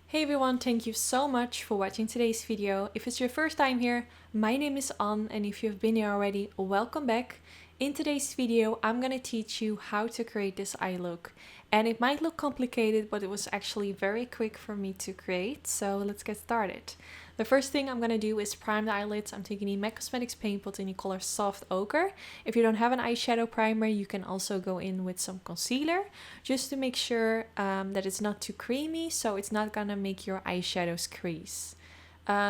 Hey everyone, thank you so much for watching today's video. If it's your first time here, my name is Anne, and if you've been here already, welcome back. In today's video, I'm gonna teach you how to create this eye look. And it might look complicated, but it was actually very quick for me to create, so let's get started. The first thing I'm gonna do is prime the eyelids. I'm taking the MAC Cosmetics paint pot in the color Soft Ochre. If you don't have an eyeshadow primer, you can also go in with some concealer, just to make sure that it's not too creamy, so it's not gonna make your eyeshadows crease.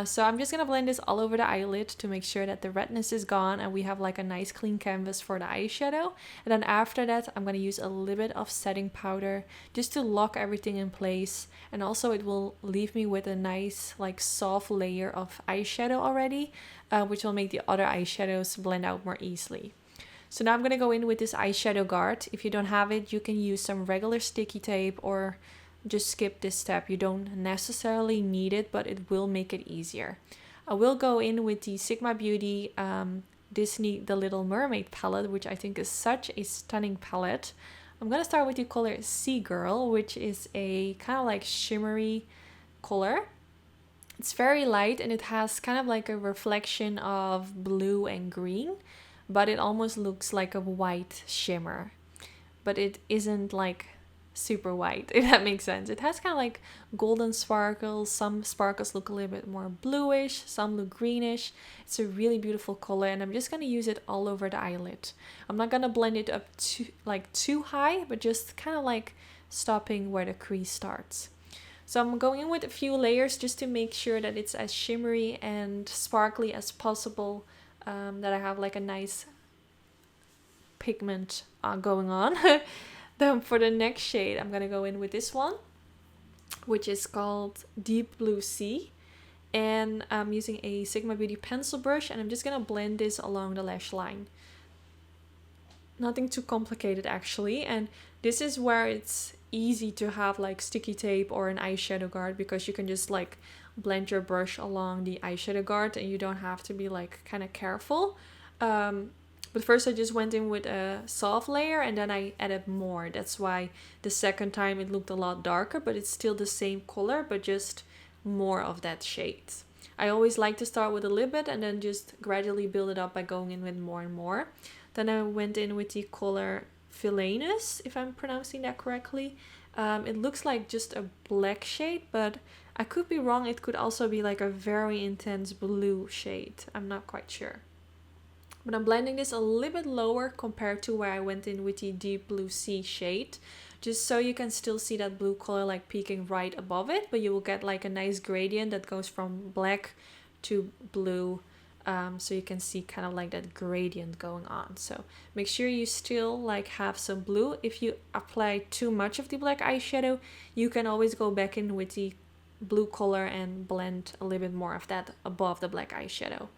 So I'm just gonna blend this all over the eyelid to make sure that the redness is gone and we have like a nice clean canvas for the eyeshadow. And then after that, I'm gonna use a little bit of setting powder just to lock everything in place. And also it will leave me with a nice like soft layer of eyeshadow already, which will make the other eyeshadows blend out more easily. So now I'm gonna go in with this eyeshadow guard. If you don't have it, you can use some regular sticky tape or just skip this step. You don't necessarily need it, but it will make it easier. I will go in with the Sigma Beauty Disney The Little Mermaid palette, which I think is such a stunning palette. I'm gonna start with the color Sea Girl, which is a kind of like shimmery color. It's very light and it has kind of like a reflection of blue and green, but it almost looks like a white shimmer. But it isn't like super white, if that makes sense. It has kind of like golden sparkles. Some sparkles look a little bit more bluish, some look greenish. It's a really beautiful color, and I'm just going to use it all over the eyelid. I'm not going to blend it up too high, but just kind of like stopping where the crease starts. So I'm going in with a few layers just to make sure that it's as shimmery and sparkly as possible, that I have like a nice pigment going on. Then for the next shade, I'm gonna go in with this one, which is called Deep Blue Sea. And I'm using a Sigma Beauty pencil brush, and I'm just gonna blend this along the lash line. Nothing too complicated actually, and this is where it's easy to have like sticky tape or an eyeshadow guard, because you can just like blend your brush along the eyeshadow guard and you don't have to be like kind of careful. But first I just went in with a soft layer and then I added more. That's why the second time it looked a lot darker, but it's still the same color, but just more of that shade. I always like to start with a little bit and then just gradually build it up by going in with more and more. Then I went in with the color Villainous, if I'm pronouncing that correctly. It looks like just a black shade, but I could be wrong. It could also be like a very intense blue shade. I'm not quite sure. But I'm blending this a little bit lower compared to where I went in with the Deep Blue Sea shade, just so you can still see that blue color like peeking right above it, but you will get like a nice gradient that goes from black to blue, so you can see kind of like that gradient going on. So make sure you still like have some blue. If you apply too much of the black eyeshadow, you can always go back in with the blue color and blend a little bit more of that above the black eyeshadow.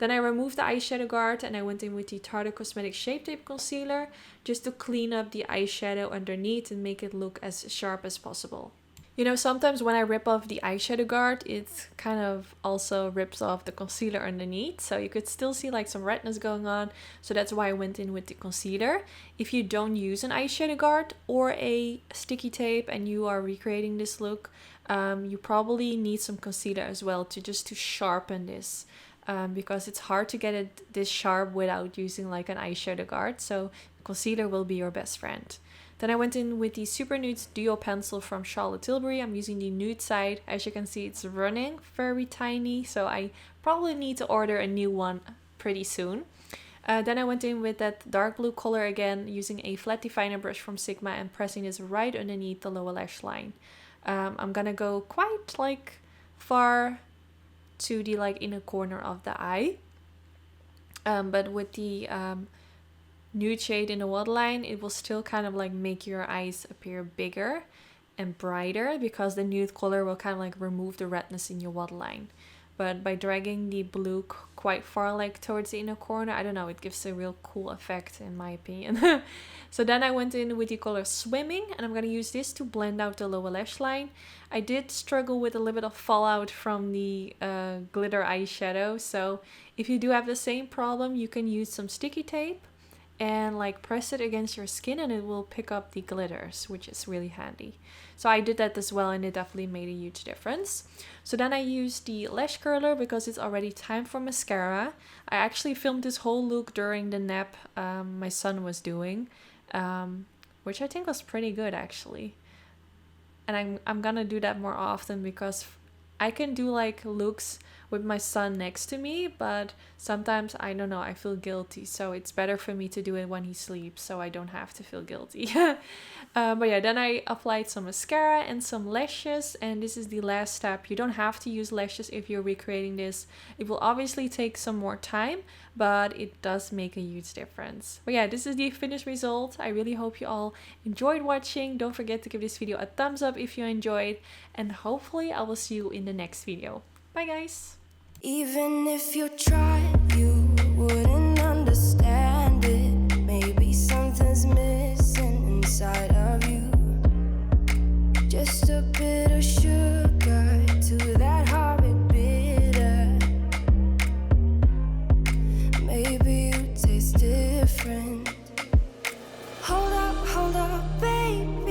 Then I removed the eyeshadow guard and I went in with the Tarte Cosmetics Shape Tape Concealer just to clean up the eyeshadow underneath and make it look as sharp as possible. You know, sometimes when I rip off the eyeshadow guard, it kind of also rips off the concealer underneath. So you could still see like some redness going on. So that's why I went in with the concealer. If you don't use an eyeshadow guard or a sticky tape and you are recreating this look, you probably need some concealer as well to sharpen this. Because it's hard to get it this sharp without using like an eyeshadow guard, so concealer will be your best friend. Then I went in with the Super Nude Duo Pencil from Charlotte Tilbury. I'm using the nude side. As you can see, it's running very tiny, so I probably need to order a new one pretty soon. Then I went in with that dark blue color again, using a flat definer brush from Sigma and pressing this right underneath the lower lash line. I'm gonna go quite like far to the like inner corner of the eye, but with the nude shade in the waterline, it will still kind of like make your eyes appear bigger and brighter, because the nude color will kind of like remove the redness in your waterline. But by dragging the blue quite far like towards the inner corner, I don't know, it gives a real cool effect in my opinion. So then I went in with the color Swimming, and I'm going to use this to blend out the lower lash line. I did struggle with a little bit of fallout from the glitter eyeshadow, so if you do have the same problem, you can use some sticky tape and like press it against your skin and it will pick up the glitters, which is really handy. So I did that as well and it definitely made a huge difference. So then I used the lash curler because it's already time for mascara. I actually filmed this whole look during the nap my son was doing, which I think was pretty good actually. And I'm gonna do that more often because I can do like looks with my son next to me, but sometimes I don't know, I feel guilty. So it's better for me to do it when he sleeps so I don't have to feel guilty. But yeah, then I applied some mascara and some lashes, and this is the last step. You don't have to use lashes if you're recreating this. It will obviously take some more time, but it does make a huge difference. But yeah, this is the finished result. I really hope you all enjoyed watching. Don't forget to give this video a thumbs up if you enjoyed, and hopefully I will see you in the next video. Bye guys! Even if you try